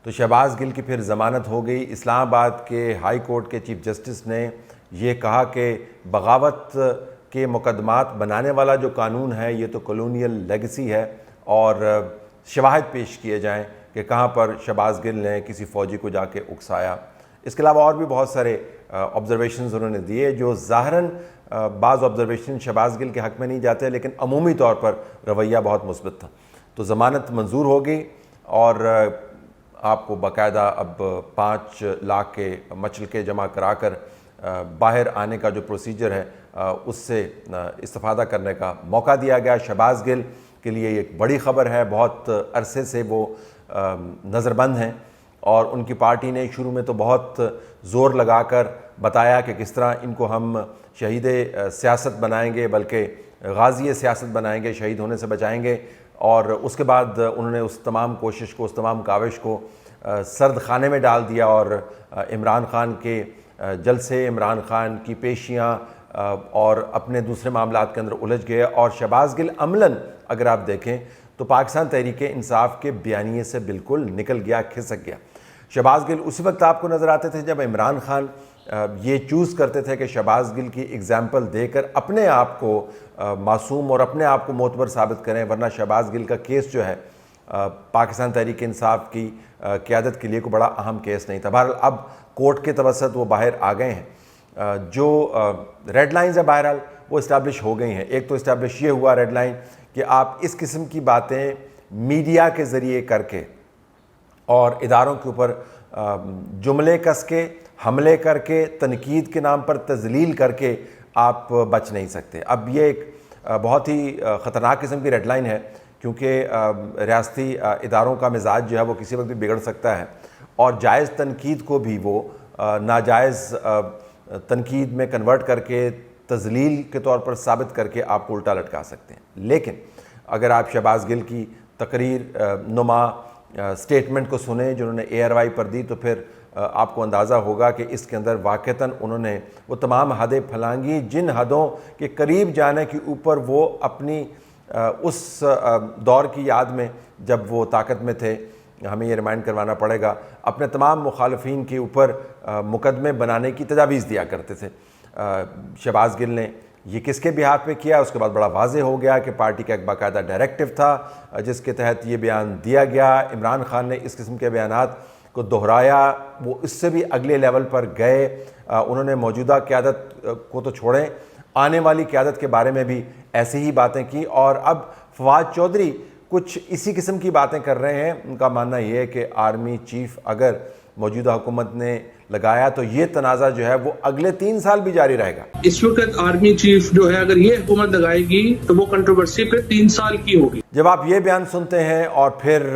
تو شہباز گل کی پھر ضمانت ہو گئی۔ اسلام آباد کے ہائی کورٹ کے چیف جسٹس نے یہ کہا کہ بغاوت کے مقدمات بنانے والا جو قانون ہے یہ تو کالونیل لیگسی ہے، اور شواہد پیش کیے جائیں کہ کہاں پر شہباز گل نے کسی فوجی کو جا کے اکسایا۔ اس کے علاوہ اور بھی بہت سارے آبزرویشنز انہوں نے دیے جو ظاہراً بعض آبزرویشن شہباز گل کے حق میں نہیں جاتے، لیکن عمومی طور پر رویہ بہت مثبت تھا۔ تو ضمانت منظور ہو گئی، اور آپ کو باقاعدہ اب 5 لاکھ کے مچلکے جمع کرا کر باہر آنے کا جو پروسیجر ہے اس سے استفادہ کرنے کا موقع دیا گیا۔ شہباز گل کے لیے یہ ایک بڑی خبر ہے، بہت عرصے سے وہ نظر بند ہیں، اور ان کی پارٹی نے شروع میں تو بہت زور لگا کر بتایا کہ کس طرح ان کو ہم شہید سیاست بنائیں گے، بلکہ غازی سیاست بنائیں گے، شہید ہونے سے بچائیں گے، اور اس کے بعد انہوں نے اس تمام کوشش کو، اس تمام کاوش کو سرد خانے میں ڈال دیا، اور عمران خان کے جلسے، عمران خان کی پیشیاں اور اپنے دوسرے معاملات کے اندر الجھ گئے۔ اور شہباز گل عملاً اگر آپ دیکھیں تو پاکستان تحریک انصاف کے بیانیے سے بالکل نکل گیا، کھسک گیا۔ شہباز گل اسی وقت آپ کو نظر آتے تھے جب عمران خان یہ چوز کرتے تھے کہ شہباز گل کی اگزامپل دے کر اپنے آپ کو معصوم اور اپنے آپ کو معتبر ثابت کریں، ورنہ شہباز گل کا کیس جو ہے پاکستان تحریک انصاف کی قیادت کے لیے کوئی بڑا اہم کیس نہیں تھا۔ بہرحال اب کورٹ کے توسط وہ باہر آ گئے ہیں۔ جو ریڈ لائنز ہیں بہرحال وہ اسٹیبلش ہو گئی ہیں۔ ایک تو اسٹیبلش یہ ہوا ریڈ لائن کہ آپ اس قسم کی باتیں میڈیا کے ذریعے کر کے اور اداروں کے اوپر جملے کس کے، حملے کر کے، تنقید کے نام پر تذلیل کر کے آپ بچ نہیں سکتے۔ اب یہ ایک بہت ہی خطرناک قسم کی ریڈ لائن ہے، کیونکہ ریاستی اداروں کا مزاج جو ہے وہ کسی وقت بھی بگڑ سکتا ہے، اور جائز تنقید کو بھی وہ ناجائز تنقید میں کنورٹ کر کے تذلیل کے طور پر ثابت کر کے آپ کو الٹا لٹکا سکتے ہیں۔ لیکن اگر آپ شہباز گل کی تقریر نما سٹیٹمنٹ کو سنیں جو انہوں نے ARY پر دی، تو پھر آپ کو اندازہ ہوگا کہ اس کے اندر واقعتاً انہوں نے وہ تمام حدیں پھلانگی جن حدوں کے قریب جانے کے اوپر وہ اپنی اس دور کی یاد میں جب وہ طاقت میں تھے، ہمیں یہ ریمائنڈ کروانا پڑے گا، اپنے تمام مخالفین کے اوپر مقدمے بنانے کی تجاویز دیا کرتے تھے۔ شہباز گل نے یہ کس کے بہاف پہ کیا، اس کے بعد بڑا واضح ہو گیا کہ پارٹی کا ایک باقاعدہ ڈائریکٹو تھا جس کے تحت یہ بیان دیا گیا۔ عمران خان نے اس قسم کے بیانات کو دہرایا، وہ اس سے بھی اگلے لیول پر گئے۔ انہوں نے موجودہ قیادت کو تو چھوڑیں، آنے والی قیادت کے بارے میں بھی ایسی ہی باتیں کی، اور اب فواد چودھری کچھ اسی قسم کی باتیں کر رہے ہیں۔ ان کا ماننا یہ ہے کہ آرمی چیف اگر موجودہ حکومت نے لگایا تو یہ تنازع جو ہے وہ اگلے 3 سال بھی جاری رہے گا۔ اس وقت آرمی چیف جو ہے اگر یہ حکومت لگائے گی تو وہ کنٹروورسی پھر 3 سال کی ہوگی۔ جب آپ یہ بیان سنتے ہیں اور پھر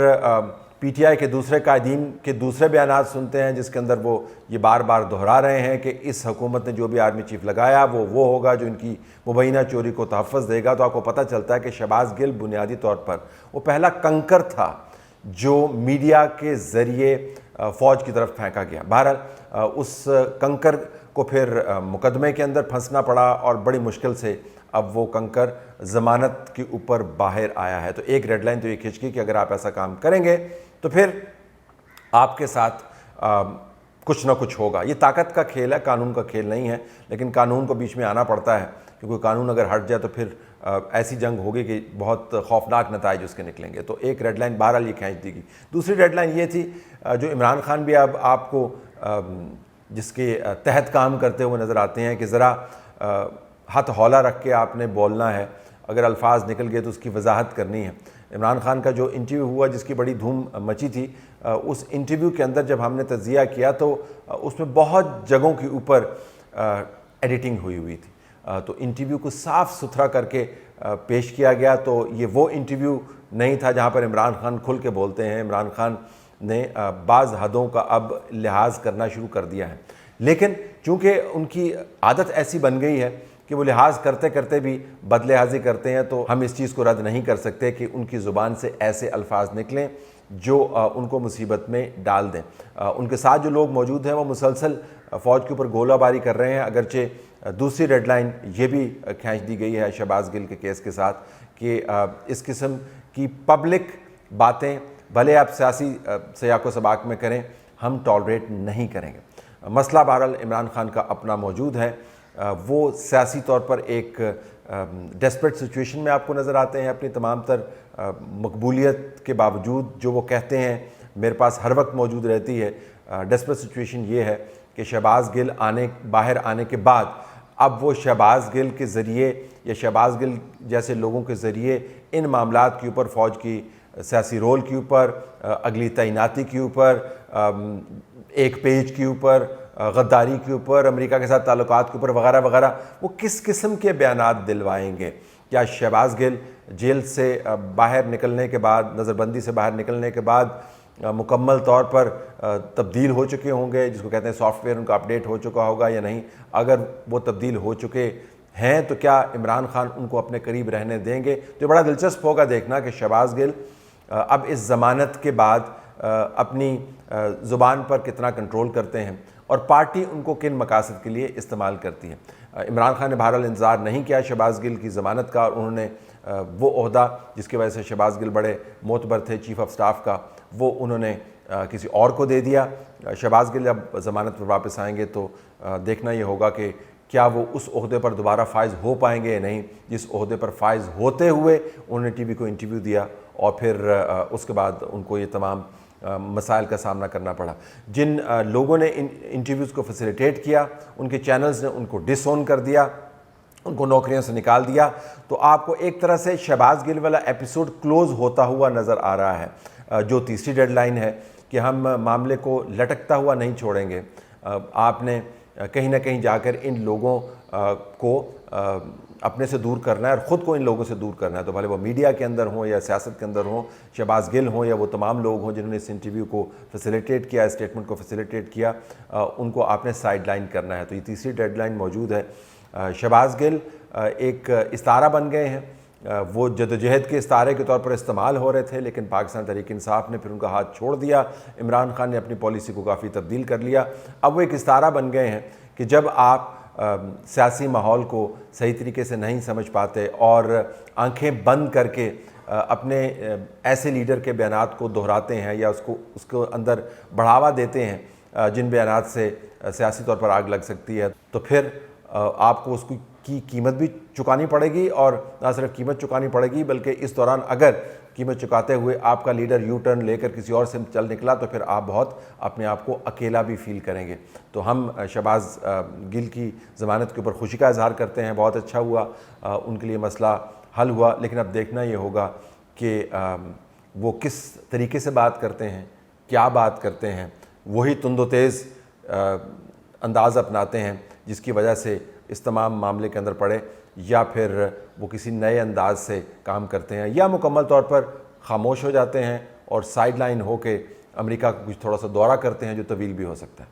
PTI کے دوسرے قائدین کے دوسرے بیانات سنتے ہیں جس کے اندر وہ یہ بار بار دہرا رہے ہیں کہ اس حکومت نے جو بھی آرمی چیف لگایا وہ ہوگا جو ان کی مبینہ چوری کو تحفظ دے گا، تو آپ کو پتہ چلتا ہے کہ شہباز گل بنیادی طور پر وہ پہلا کنکر تھا جو میڈیا کے ذریعے فوج کی طرف پھینکا گیا۔ بہرحال اس کنکر کو پھر مقدمے کے اندر پھنسنا پڑا، اور بڑی مشکل سے اب وہ کنکر ضمانت کے اوپر باہر آیا ہے۔ تو ایک ریڈ لائن تو یہ کھینچ گئی کہ اگر آپ ایسا کام کریں گے تو پھر آپ کے ساتھ کچھ نہ کچھ ہوگا۔ یہ طاقت کا کھیل ہے، قانون کا کھیل نہیں ہے، لیکن قانون کو بیچ میں آنا پڑتا ہے، کیونکہ قانون اگر ہٹ جائے تو پھر ایسی جنگ ہوگی کہ بہت خوفناک نتائج اس کے نکلیں گے۔ تو ایک ریڈ لائن بہرحال یہ کھینچ دی گئی۔ دوسری ریڈ لائن یہ تھی جو عمران خان بھی اب آپ کو جس کے تحت کام کرتے ہوئے نظر آتے ہیں کہ ذرا ہاتھ ہولا رکھ کے آپ نے بولنا ہے، اگر الفاظ نکل گئے تو اس کی وضاحت کرنی ہے۔ عمران خان کا جو انٹرویو ہوا جس کی بڑی دھوم مچی تھی، اس انٹرویو کے اندر جب ہم نے تجزیہ کیا تو اس میں بہت جگہوں کے اوپر ایڈیٹنگ ہوئی تھی، تو انٹرویو کو صاف ستھرا کر کے پیش کیا گیا۔ تو یہ وہ انٹرویو نہیں تھا جہاں پر عمران خان کھل کے بولتے ہیں۔ عمران خان نے بعض حدوں کا اب لحاظ کرنا شروع کر دیا ہے، لیکن چونکہ ان کی عادت ایسی بن گئی ہے کہ وہ لحاظ کرتے کرتے بھی بد لحاظی کرتے ہیں، تو ہم اس چیز کو رد نہیں کر سکتے کہ ان کی زبان سے ایسے الفاظ نکلیں جو ان کو مصیبت میں ڈال دیں۔ ان کے ساتھ جو لوگ موجود ہیں وہ مسلسل فوج کے اوپر گولہ باری کر رہے ہیں۔ اگرچہ دوسری ریڈ لائن یہ بھی کھینچ دی گئی ہے شہباز گل کے کیس کے ساتھ کہ اس قسم کی پبلک باتیں بھلے آپ سیاسی سیاق و سباق میں کریں، ہم ٹالریٹ نہیں کریں گے۔ مسئلہ بہرحال عمران خان کا اپنا موجود ہے، وہ سیاسی طور پر ایک ڈیسپریٹ سچویشن میں آپ کو نظر آتے ہیں، اپنی تمام تر مقبولیت کے باوجود جو وہ کہتے ہیں میرے پاس ہر وقت موجود رہتی ہے۔ ڈیسپریٹ سچویشن یہ ہے کہ شہباز گل باہر آنے کے بعد اب وہ شہباز گل کے ذریعے یا شہباز گل جیسے لوگوں کے ذریعے ان معاملات کے اوپر، فوج کی سیاسی رول کے اوپر، اگلی تعیناتی کے اوپر، ایک پیج کے اوپر، غداری کے اوپر، امریکہ کے ساتھ تعلقات کے اوپر وغیرہ وغیرہ، وہ کس قسم کے بیانات دلوائیں گے؟ کیا شہباز گل جیل سے باہر نکلنے کے بعد، نظر بندی سے باہر نکلنے کے بعد مکمل طور پر تبدیل ہو چکے ہوں گے، جس کو کہتے ہیں سافٹ ویئر ان کا اپڈیٹ ہو چکا ہوگا یا نہیں؟ اگر وہ تبدیل ہو چکے ہیں تو کیا عمران خان ان کو اپنے قریب رہنے دیں گے؟ تو بڑا دلچسپ ہوگا دیکھنا کہ شہباز گل اب اس ضمانت کے بعد اپنی زبان پر کتنا کنٹرول کرتے ہیں اور پارٹی ان کو کن مقاصد کے لیے استعمال کرتی ہے۔ عمران خان نے بہرحال انتظار نہیں کیا شہباز گل کی ضمانت کا، اور انہوں نے وہ عہدہ جس کی وجہ سے شہباز گل بڑے معتبر تھے چیف آف سٹاف کا، وہ انہوں نے کسی اور کو دے دیا۔ شہباز گل جب ضمانت پر واپس آئیں گے تو دیکھنا یہ ہوگا کہ کیا وہ اس عہدے پر دوبارہ فائز ہو پائیں گے یا نہیں، جس عہدے پر فائز ہوتے ہوئے انہوں نے ٹی وی کو انٹرویو دیا اور پھر اس کے بعد ان کو یہ تمام مسائل کا سامنا کرنا پڑا۔ جن لوگوں نے ان انٹرویوز کو فیسیلیٹیٹ کیا، ان کے چینلز نے ان کو ڈس اون کر دیا، ان کو نوکریوں سے نکال دیا، تو آپ کو ایک طرح سے شہباز گل والا ایپیسوڈ کلوز ہوتا ہوا نظر آ رہا ہے۔ جو تیسری ڈیڈ لائن ہے کہ ہم معاملے کو لٹکتا ہوا نہیں چھوڑیں گے، آپ نے کہیں نہ کہیں جا کر ان لوگوں کو اپنے سے دور کرنا ہے اور خود کو ان لوگوں سے دور کرنا ہے، تو بھلے وہ میڈیا کے اندر ہوں یا سیاست کے اندر ہوں، شہباز گل ہوں یا وہ تمام لوگ ہوں جنہوں نے اس انٹرویو کو فیسیلیٹیٹ کیا، اسٹیٹمنٹ کو فیسیلیٹیٹ کیا، ان کو آپ نے سائیڈ لائن کرنا ہے۔ تو یہ تیسری ڈیڈ لائن موجود ہے۔ شہباز گل ایک استعارہ بن گئے ہیں، وہ جدوجہد کے استعارے کے طور پر استعمال ہو رہے تھے، لیکن پاکستان تحریک انصاف نے پھر ان کا ہاتھ چھوڑ دیا، عمران خان نے اپنی پالیسی کو کافی تبدیل کر لیا۔ اب وہ ایک استعارہ بن گئے ہیں کہ جب آپ سیاسی ماحول کو صحیح طریقے سے نہیں سمجھ پاتے اور آنکھیں بند کر کے اپنے ایسے لیڈر کے بیانات کو دہراتے ہیں یا اس کو اندر بڑھاوا دیتے ہیں جن بیانات سے سیاسی طور پر آگ لگ سکتی ہے، تو پھر آپ کو اس کی قیمت بھی چکانی پڑے گی، اور نہ صرف قیمت چکانی پڑے گی بلکہ اس دوران اگر قیمت چکاتے ہوئے آپ کا لیڈر یو ٹرن لے کر کسی اور سے چل نکلا تو پھر آپ بہت اپنے آپ کو اکیلا بھی فیل کریں گے۔ تو ہم شہباز گل کی ضمانت کے اوپر خوشی کا اظہار کرتے ہیں، بہت اچھا ہوا، ان کے لیے مسئلہ حل ہوا، لیکن اب دیکھنا یہ ہوگا کہ وہ کس طریقے سے بات کرتے ہیں، کیا بات کرتے ہیں، وہی تند و تیز انداز اپناتے ہیں جس کی وجہ سے اس تمام معاملے کے اندر پڑے، یا پھر وہ کسی نئے انداز سے کام کرتے ہیں، یا مکمل طور پر خاموش ہو جاتے ہیں اور سائیڈ لائن ہو کے امریکہ کا کچھ تھوڑا سا دورہ کرتے ہیں جو طویل بھی ہو سکتا ہے۔